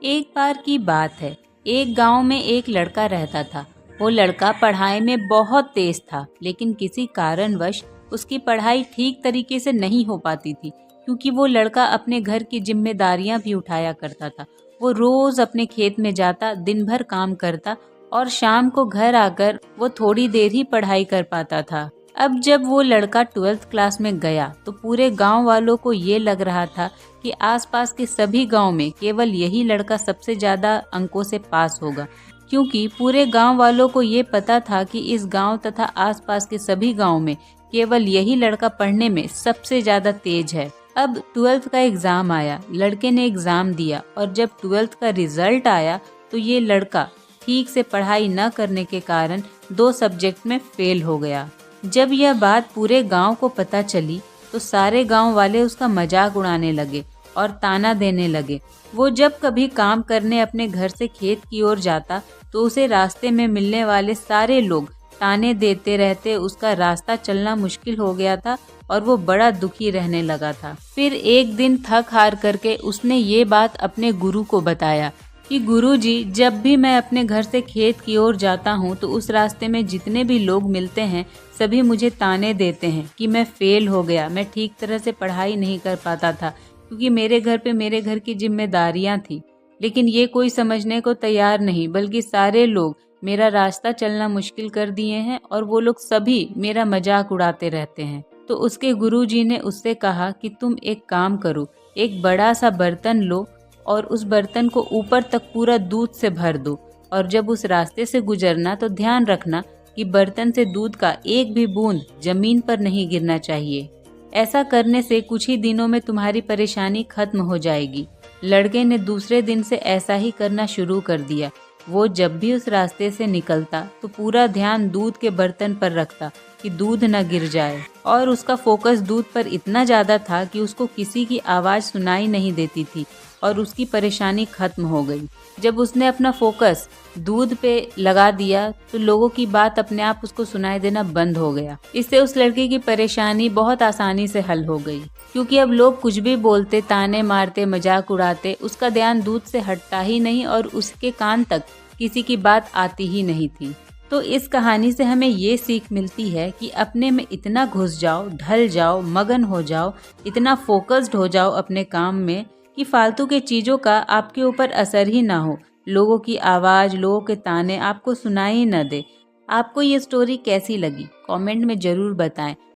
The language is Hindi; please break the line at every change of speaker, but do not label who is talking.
एक बार की बात है। एक गांव में एक लड़का रहता था। वो लड़का पढ़ाई में बहुत तेज था, लेकिन किसी कारणवश उसकी पढ़ाई ठीक तरीके से नहीं हो पाती थी, क्योंकि वो लड़का अपने घर की जिम्मेदारियां भी उठाया करता था। वो रोज अपने खेत में जाता, दिन भर काम करता और शाम को घर आकर वो थोड़ी देर ही पढ़ाई कर पाता था। अब जब वो लड़का 12th क्लास में गया तो पूरे गांव वालों को ये लग रहा था कि आसपास के सभी गांव में केवल यही लड़का सबसे ज्यादा अंकों से पास होगा, क्योंकि पूरे गांव वालों को ये पता था कि इस गांव तथा आसपास के सभी गांव में केवल यही लड़का पढ़ने में सबसे ज्यादा तेज है। अब 12th का एग्जाम आया। लड़के ने एग्जाम दिया और जब 12th का रिजल्ट आया तो ये लड़का ठीक से पढ़ाई न करने के कारण 2 सब्जेक्ट में फेल हो गया। जब यह बात पूरे गांव को पता चली तो सारे गांव वाले उसका मजाक उड़ाने लगे और ताना देने लगे। वो जब कभी काम करने अपने घर से खेत की ओर जाता तो उसे रास्ते में मिलने वाले सारे लोग ताने देते रहते। उसका रास्ता चलना मुश्किल हो गया था और वो बड़ा दुखी रहने लगा था। फिर एक दिन थक हार करके उसने ये बात अपने गुरु को बताया कि गुरुजी, जब भी मैं अपने घर से खेत की ओर जाता हूँ तो उस रास्ते में जितने भी लोग मिलते हैं सभी मुझे ताने देते हैं कि मैं फेल हो गया, मैं ठीक तरह से पढ़ाई नहीं कर पाता था, क्योंकि मेरे घर पे मेरे घर की जिम्मेदारियां थी। लेकिन ये कोई समझने को तैयार नहीं, बल्कि सारे लोग मेरा रास्ता चलना मुश्किल कर दिए हैं और वो लोग सभी मेरा मजाक उड़ाते रहते हैं। तो उसके गुरुजी ने उससे कहा कि तुम एक काम करो, एक बड़ा सा बर्तन लो और उस बर्तन को ऊपर तक पूरा दूध से भर दो, और जब उस रास्ते से गुजरना तो ध्यान रखना कि बर्तन से दूध का एक भी बूंद जमीन पर नहीं गिरना चाहिए। ऐसा करने से कुछ ही दिनों में तुम्हारी परेशानी खत्म हो जाएगी। लड़के ने दूसरे दिन से ऐसा ही करना शुरू कर दिया। वो जब भी उस रास्ते से निकलता तो पूरा ध्यान दूध के बर्तन पर रखता कि दूध न गिर जाए, और उसका फोकस दूध पर इतना ज्यादा था कि उसको किसी की आवाज सुनाई नहीं देती थी और उसकी परेशानी खत्म हो गई। जब उसने अपना फोकस दूध पे लगा दिया तो लोगों की बात अपने आप उसको सुनाई देना बंद हो गया। इससे उस लड़के की परेशानी बहुत आसानी से हल हो गई, क्योंकि अब लोग कुछ भी बोलते, ताने मारते, मजाक उड़ाते, उसका ध्यान दूध से हटता ही नहीं और उसके कान तक किसी की बात आती ही नहीं थी। तो इस कहानी से हमें ये सीख मिलती है कि अपने में इतना घुस जाओ, ढल जाओ, मगन हो जाओ, इतना फोकस्ड हो जाओ अपने काम में कि फालतू के चीजों का आपके ऊपर असर ही ना हो। लोगों की आवाज, लोगों के ताने आपको सुनाई न दे। आपको ये स्टोरी कैसी लगी कमेंट में जरूर बताएं।